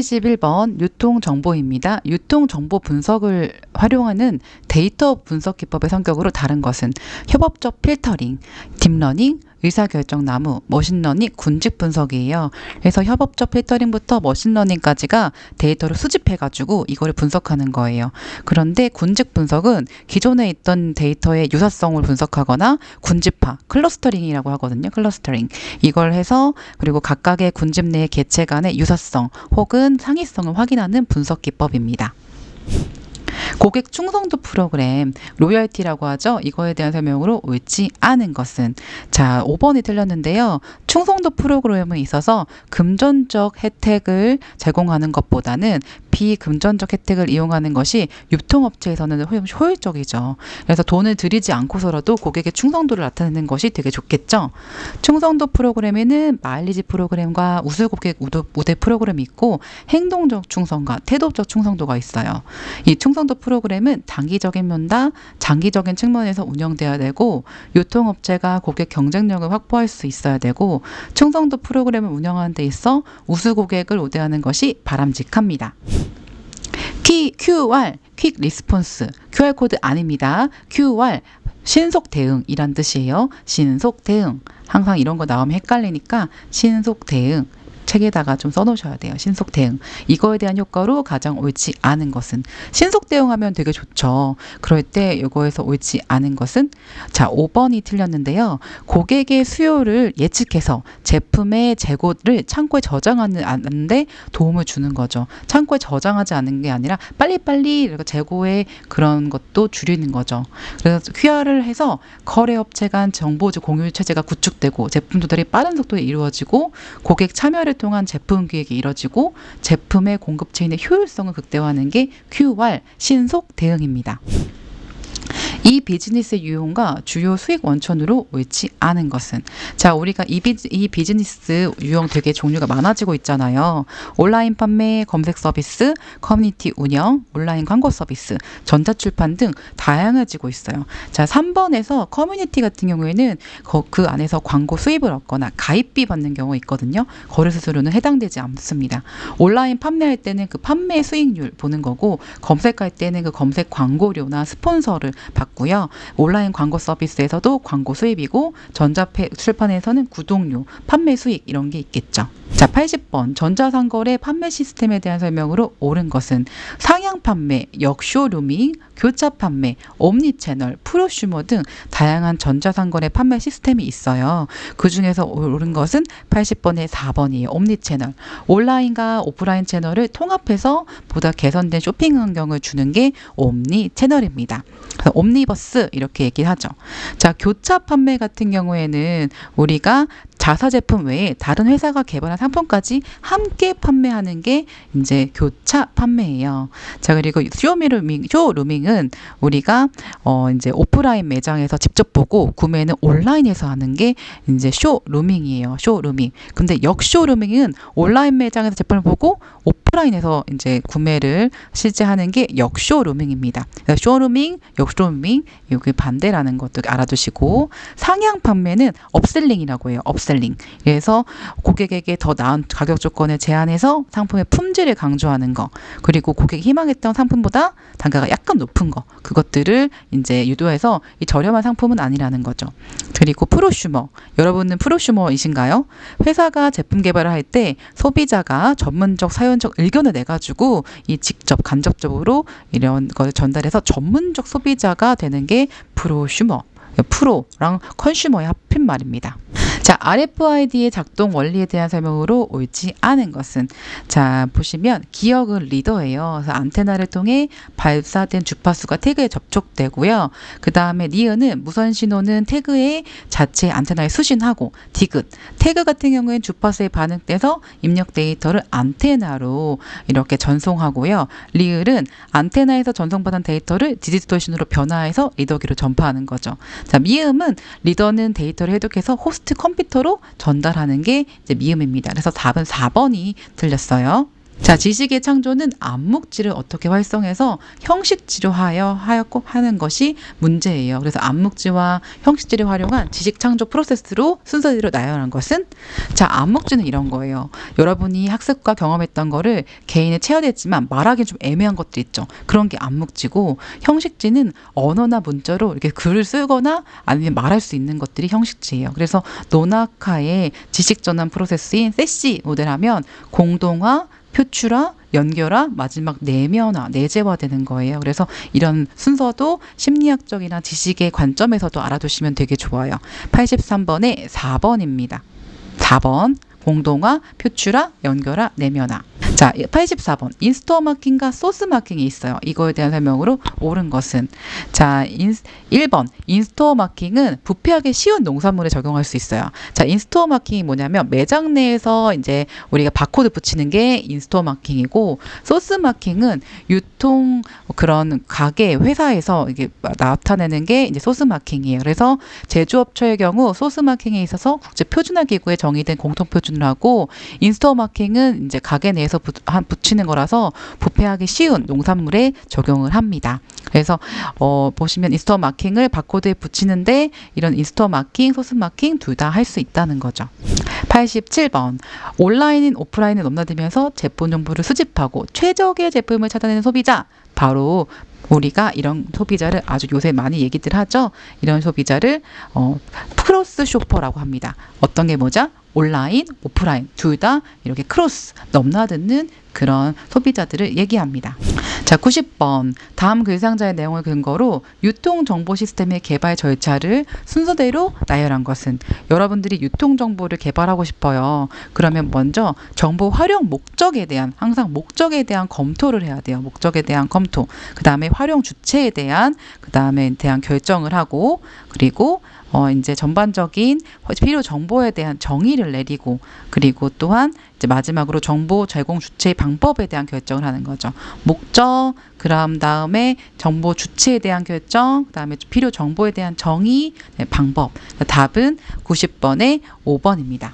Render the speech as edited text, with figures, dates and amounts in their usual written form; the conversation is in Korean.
71번 유통정보입니다. 유통정보 분석을 활용하는 데이터 분석 기법의 성격으로 다른 것은 협업적 필터링, 딥러닝, 의사결정 나무, 머신러닝, 군집 분석이에요. 그래서 협업적 필터링부터 머신러닝까지가 데이터를 수집해가지고 이거를 분석하는 거예요. 그런데 군집 분석은 기존에 있던 데이터의 유사성을 분석하거나 군집화, 클러스터링이라고 하거든요. 클러스터링. 이걸 해서 그리고 각각의 군집 내의 개체 간의 유사성 혹은 상위성을 확인하는 분석 기법입니다. 고객 충성도 프로그램, 로열티라고 하죠. 이거에 대한 설명으로 옳지 않은 것은, 자, 5번이 틀렸는데요. 충성도 프로그램에 있어서 금전적 혜택을 제공하는 것보다는 비금전적 혜택을 이용하는 것이 유통업체에서는 효율적이죠. 그래서 돈을 들이지 않고서라도 고객의 충성도를 나타내는 것이 되게 좋겠죠. 충성도 프로그램에는 마일리지 프로그램과 우수 고객 우대 프로그램이 있고 행동적 충성과 태도적 충성도가 있어요. 이 충성도 프로그램은 단기적인 면과 장기적인 측면에서 운영돼야 되고 유통업체가 고객 경쟁력을 확보할 수 있어야 되고 충성도 프로그램을 운영하는 데 있어 우수 고객을 우대하는 것이 바람직합니다. QR, 퀵 리스폰스, QR코드 아닙니다. QR, 신속 대응이란 뜻이에요. 신속 대응. 항상 이런 거 나오면 헷갈리니까 신속 대응. 책에다가 좀 써놓으셔야 돼요. 신속 대응. 이거에 대한 효과로 가장 옳지 않은 것은, 신속 대응하면 되게 좋죠. 그럴 때 이거에서 옳지 않은 것은, 자, 5번이 틀렸는데요. 고객의 수요를 예측해서 제품의 재고를 창고에 저장하는데 도움을 주는 거죠. 창고에 저장하지 않는 게 아니라 빨리빨리 재고의 그런 것도 줄이는 거죠. 그래서 QR을 해서 거래업체 간 정보 공유 체제가 구축되고 제품 조달이 빠른 속도에 이루어지고 고객 참여를 통한 제품 기획이 이뤄지고 제품의 공급 체인의 효율성을 극대화하는 게 QR, 신속 대응입니다. 이 비즈니스의 유형과 주요 수익 원천으로 옳지 않은 것은, 자, 우리가 이 비즈니스 유형 되게 종류가 많아지고 있잖아요. 온라인 판매, 검색 서비스, 커뮤니티 운영, 온라인 광고 서비스, 전자출판 등 다양해지고 있어요. 자, 3번에서 커뮤니티 같은 경우에는 그 안에서 광고 수입을 얻거나 가입비 받는 경우가 있거든요. 거래 수수료는 해당되지 않습니다. 온라인 판매할 때는 그 판매 수익률 보는 거고 검색할 때는 그 검색 광고료나 스폰서를 받고요. 온라인 광고 서비스에서도 광고 수입이고 전자출판에서는 구독료, 판매 수익 이런 게 있겠죠. 자, 80번 전자상거래 판매 시스템에 대한 설명으로 옳은 것은 상향 판매, 역쇼루밍, 교차 판매, 옴니채널, 프로슈머 등 다양한 전자상거래 판매 시스템이 있어요. 그 중에서 옳은 것은 80번의 4번이에요. 옴니채널. 온라인과 오프라인 채널을 통합해서 보다 개선된 쇼핑 환경을 주는 게 옴니채널입니다. 옴니버스 이렇게 얘기하죠. 자, 교차 판매 같은 경우에는 우리가 자사 제품 외에 다른 회사가 개발한 상품까지 함께 판매하는 게 이제 교차 판매예요. 자, 그리고 쇼루밍은 우리가 이제 오프라인 매장에서 직접 보고 구매는 온라인에서 하는 게 이제 쇼루밍이에요. 쇼루밍. 근데 역쇼루밍은 온라인 매장에서 제품을 보고 오프라인에서 이제 구매를 실제 하는 게 역쇼루밍입니다. 쇼루밍, 역쇼루밍 이게 반대라는 것도 알아두시고, 상향 판매는 업셀링이라고 해요. 업셀링. 그래서 고객에게 더 나은 가격 조건을 제안해서 상품의 품질을 강조하는 거, 그리고 고객이 희망했던 상품보다 단가가 약간 높은 거, 그것들을 이제 유도해서 이 저렴한 상품은 아니라는 거죠. 그리고 프로슈머, 여러분은 프로슈머이신가요? 회사가 제품 개발을 할 때 소비자가 전문적 사용적 의견을 내가지고 이 직접 간접적으로 이런 걸 전달해서 전문적 소비자가 되는 게 프로슈머. 프로랑 컨슈머의 합힌 말입니다. 자, RFID의 작동 원리에 대한 설명으로 옳지 않은 것은, 자, 보시면 기억은 리더예요. 그래서 안테나를 통해 발사된 주파수가 태그에 접촉되고요. 그 다음에 니은은 무선 신호는 태그에 자체 안테나에 수신하고, 디귿, 태그 같은 경우에는 주파수에 반응돼서 입력 데이터를 안테나로 이렇게 전송하고요. 리을은 안테나에서 전송받은 데이터를 디지털 신호로 변화해서 리더기로 전파하는 거죠. 자, 미음은 리더는 데이터를 해독해서 호스트 컴퓨터로 전달하는 게 이제 미음입니다. 그래서 답은 4번이 틀렸어요. 자, 지식의 창조는 암묵지를 어떻게 활성해서 형식지로 하는 것이 문제예요. 그래서 암묵지와 형식지를 활용한 지식 창조 프로세스로 순서대로 나열한 것은, 자, 암묵지는 이런 거예요. 여러분이 학습과 경험했던 거를 개인에 체화됐지만 말하기 좀 애매한 것들 있죠. 그런 게 암묵지고, 형식지는 언어나 문자로 이렇게 글을 쓰거나 아니면 말할 수 있는 것들이 형식지예요. 그래서 노나카의 지식 전환 프로세스인 세시 모델하면 공동화, 표출화, 연결화, 마지막 내면화, 내재화되는 거예요. 그래서 이런 순서도 심리학적이나 지식의 관점에서도 알아두시면 되게 좋아요. 83번에 4번입니다. 4번 공동화, 표출화, 연결화, 내면화. 자, 84번 인스토어 마킹과 소스 마킹이 있어요. 이거에 대한 설명으로 옳은 것은, 자, 1번 인스토어 마킹은 부패하기 쉬운 농산물에 적용할 수 있어요. 자, 인스토어 마킹이 뭐냐면 매장 내에서 이제 우리가 바코드 붙이는 게 인스토어 마킹이고, 소스 마킹은 유통 그런 가게 회사에서 이게 나타내는 게 이제 소스 마킹이에요. 그래서 제조업체의 경우 소스 마킹에 있어서 국제 표준화 기구에 정의된 공통 표준을 하고, 인스토어 마킹은 이제 가게 내에서 붙이는 거라서 부패하기 쉬운 농산물에 적용을 합니다. 그래서 보시면 인스토어 마킹을 바코드에 붙이는데 이런 인스토어 마킹, 소스 마킹 둘 다 할 수 있다는 거죠. 87번 온라인인 오프라인을 넘나들면서 제품 정보를 수집하고 최적의 제품을 찾아내는 소비자, 바로 우리가 이런 소비자를 아주 요새 많이 얘기들 하죠. 이런 소비자를 크로스 쇼퍼라고 합니다. 어떤 게 뭐죠? 온라인, 오프라인 둘 다 이렇게 크로스 넘나드는 그런 소비자들을 얘기합니다. 자, 90번 다음 글상자의 내용을 근거로 유통 정보 시스템의 개발 절차를 순서대로 나열한 것은, 여러분들이 유통 정보를 개발하고 싶어요. 그러면 먼저 정보 활용 목적에 대한, 항상 목적에 대한 검토를 해야 돼요. 목적에 대한 검토. 그다음에 활용 주체에 대한 결정을 하고, 그리고 이제 전반적인 필요 정보에 대한 정의를 내리고, 그리고 또한 이제 마지막으로 정보 제공 주체의 방법에 대한 결정을 하는 거죠. 목적, 다음에 정보 주체에 대한 결정, 그다음에 필요 정보에 대한 정의, 네, 방법. 답은 90번에 5번입니다.